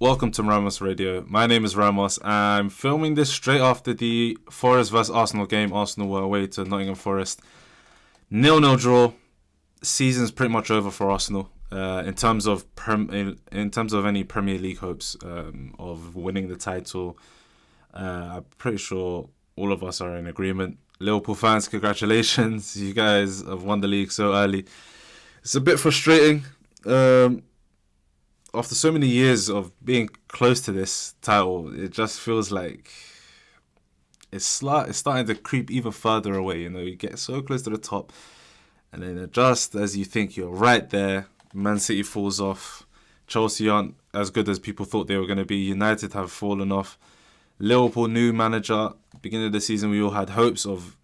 Welcome to Ramos Radio. My name is Ramos. I'm filming this straight after the Forest vs Arsenal game. Arsenal were away to Nottingham Forest. 0-0 draw. Season's pretty much over for Arsenal. In terms of any Premier League hopes of winning the title, I'm pretty sure all of us are in agreement. Liverpool fans, congratulations! You guys have won the league so early. It's a bit frustrating. After so many years of being close to this title, it just feels like it's starting to creep even further away. You get so close to the top, and then just as you think you're right there, Man City falls off. Chelsea aren't as good as people thought they were going to be. United have fallen off. Liverpool, new manager. Beginning of the season, we all had hopes of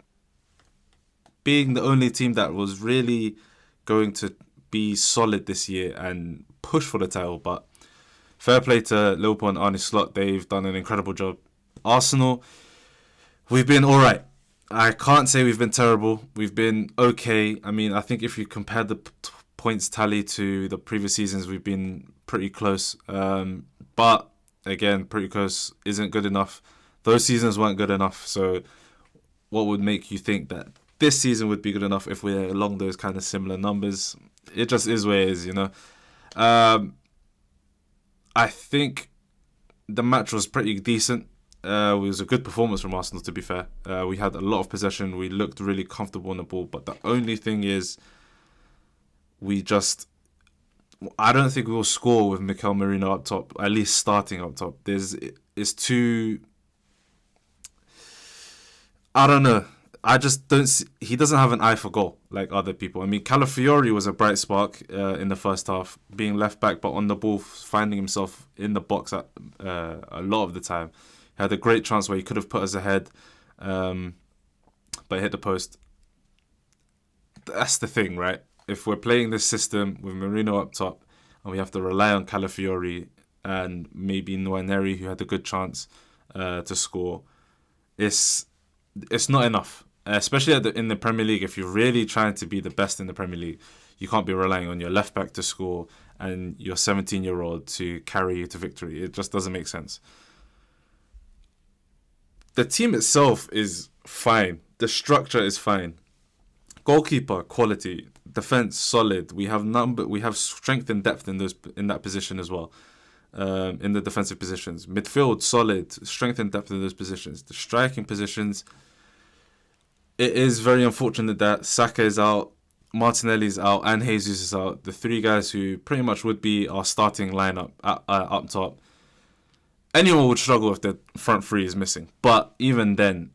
being the only team that was really going to be solid this year and push for the title. But fair play to Liverpool and Arne Slot. They've done an incredible job. Arsenal, we've been all right. I can't say we've been terrible. We've been okay. I mean, I think if you compare the points tally to the previous seasons, we've been pretty close. But again, pretty close isn't good enough. Those seasons weren't good enough. So what would make you think that this season would be good enough if we're along those kind of similar numbers? It just is where it is, I think the match was pretty decent. It was a good performance from Arsenal, to be fair. We had a lot of possession. We looked really comfortable on the ball. But the only thing is, I don't think we'll score with Mikel Merino up top, at least starting up top. It's too... I don't know. I just don't see, he doesn't have an eye for goal like other people. I mean, Calafiori was a bright spark in the first half, being left back, but on the ball, finding himself in the box a lot of the time. He had a great chance where he could have put us ahead, but hit the post. That's the thing, right? If we're playing this system with Merino up top, and we have to rely on Calafiori and maybe Nwaneri, who had a good chance to score, it's not enough. Especially in the Premier League, if you're really trying to be the best in the Premier League, you can't be relying on your left back to score and your 17-year-old to carry you to victory. It just doesn't make sense. The team itself is fine. The structure is fine. Goalkeeper, quality. Defense, solid. We have strength and depth in that position as well. In the defensive positions. Midfield, solid. Strength and depth in those positions. The striking positions, it is very unfortunate that Saka is out, Martinelli's out, and Jesus is out. The three guys who pretty much would be our starting lineup up top. Anyone would struggle if the front three is missing. But even then,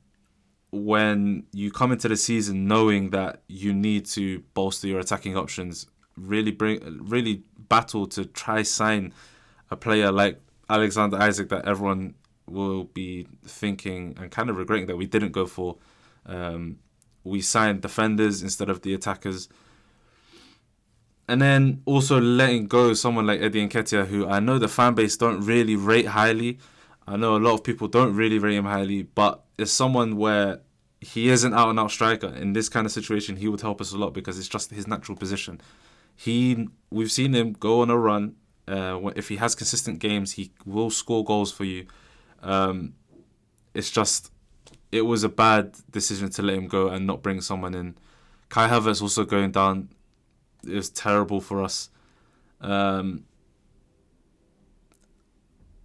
when you come into the season knowing that you need to bolster your attacking options, really battle to try sign a player like Alexander Isak that everyone will be thinking and kind of regretting that we didn't go for. We signed defenders instead of the attackers. And then also letting go someone like Eddie Nketiah, who I know the fan base don't really rate highly. I know a lot of people don't really rate him highly, but it's someone where he is an out-and-out striker. In this kind of situation, he would help us a lot because it's just his natural position. We've seen him go on a run. If he has consistent games, he will score goals for you. It was a bad decision to let him go and not bring someone in. Kai Havertz also going down. It was terrible for us. Now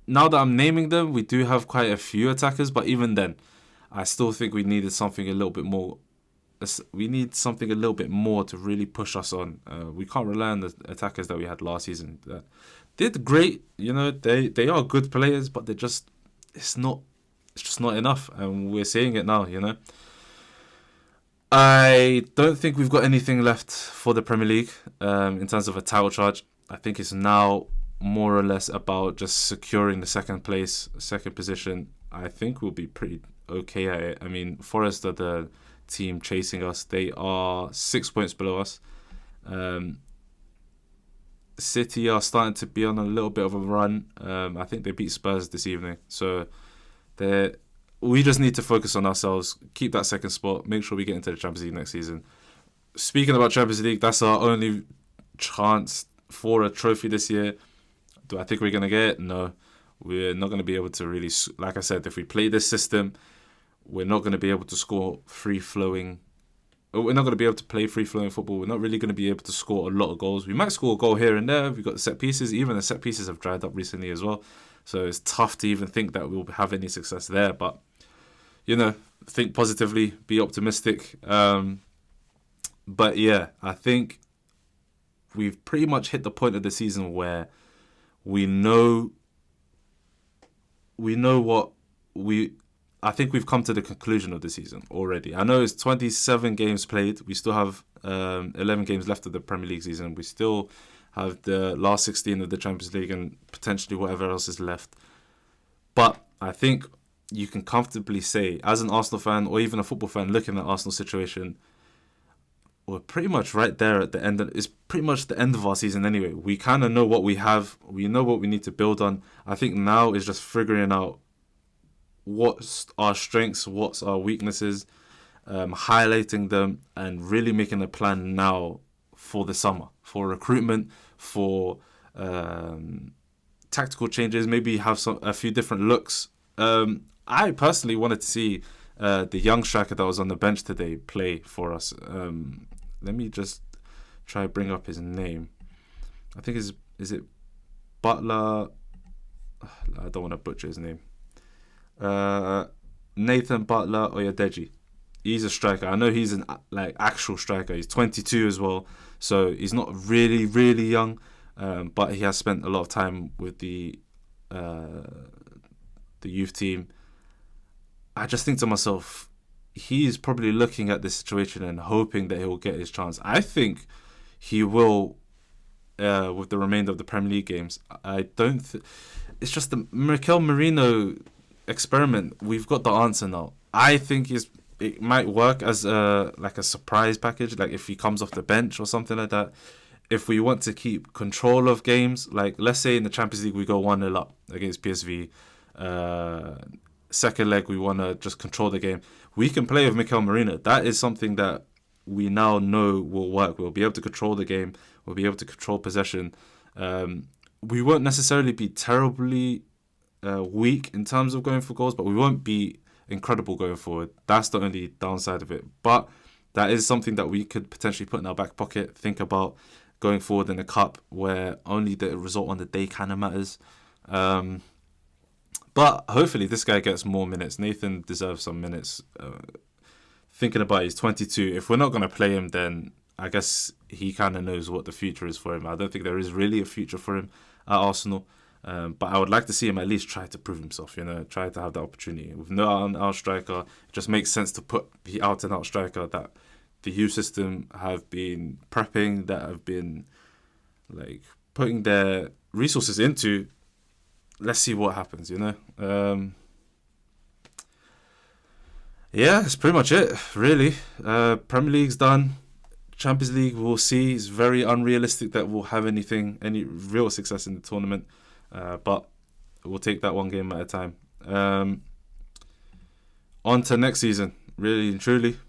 that I'm naming them, we do have quite a few attackers, but even then, I still think we needed something a little bit more. We need something a little bit more to really push us on. We can't rely on the attackers that we had last season. That did great, they are good players, but it's just not enough, and we're seeing it now, I don't think we've got anything left for the Premier League in terms of a title charge. I think it's now more or less about just securing the second position. I think we'll be pretty okay at it. I mean, Forest are the team chasing us. They are 6 points below us. City are starting to be on a little bit of a run. I think they beat Spurs this evening. So we just need to focus on ourselves, keep that second spot, make sure we get into the Champions League next season. Speaking about Champions League, that's our only chance for a trophy this year. Do I think we're going to get it? No. We're not going to be able to really, like I said, if we play this system, we're not going to be able to score free-flowing. We're not going to be able to play free-flowing football. We're not really going to be able to score a lot of goals. We might score a goal here and there. We've got the set pieces. Even the set pieces have dried up recently as well. So it's tough to even think that we'll have any success there. But, think positively, be optimistic. But yeah, I think we've pretty much hit the point of the season where we know what I think we've come to the conclusion of the season already. I know it's 27 games played. We still have 11 games left of the Premier League season. We still have the last 16 of the Champions League and potentially whatever else is left. But I think you can comfortably say, as an Arsenal fan or even a football fan looking at Arsenal's situation, we're pretty much right there at the end. It's pretty much the end of our season anyway. We kind of know what we have. We know what we need to build on. I think now is just figuring out what's our strengths, what's our weaknesses, highlighting them, and really making a plan now for the summer, for recruitment, for tactical changes, maybe have a few different looks. I personally wanted to see the young striker that was on the bench today play for us. Let me just try to bring up his name. I think is it Butler? I don't want to butcher his name. Nathan Butler Oyadeji. He's a striker. I know he's an actual striker. He's 22 as well, so he's not really, really young, but he has spent a lot of time with the youth team. I just think to myself, he's probably looking at this situation and hoping that he'll get his chance. I think he will with the remainder of the Premier League games. I don't. It's just the Mikel Merino experiment. We've got the answer now. I think it might work as a surprise package, like if he comes off the bench or something like that. If we want to keep control of games, like let's say in the Champions League we go 1-0 up against PSV, second leg we want to just control the game, we can play with Mikel Merino. That is something that we now know will work. We'll be able to control the game. We'll be able to control possession. We won't necessarily be terribly weak in terms of going for goals, but we won't be incredible going forward. That's the only downside of it. But that is something that we could potentially put in our back pocket, think about going forward in a cup where only the result on the day kind of matters. But hopefully this guy gets more minutes. Nathan deserves some minutes. Thinking about it, he's 22. If we're not going to play him, then I guess he kind of knows what the future is for him. I don't think there is really a future for him at Arsenal. But I would like to see him at least try to prove himself, try to have the opportunity. With no out-and-out striker, it just makes sense to put the out-and-out striker that the youth system have been prepping, that have been putting their resources into. Let's see what happens, Yeah, that's pretty much it, really. Premier League's done. Champions League, we'll see. It's very unrealistic that we'll have any real success in the tournament. But we'll take that one game at a time. On to next season, really and truly.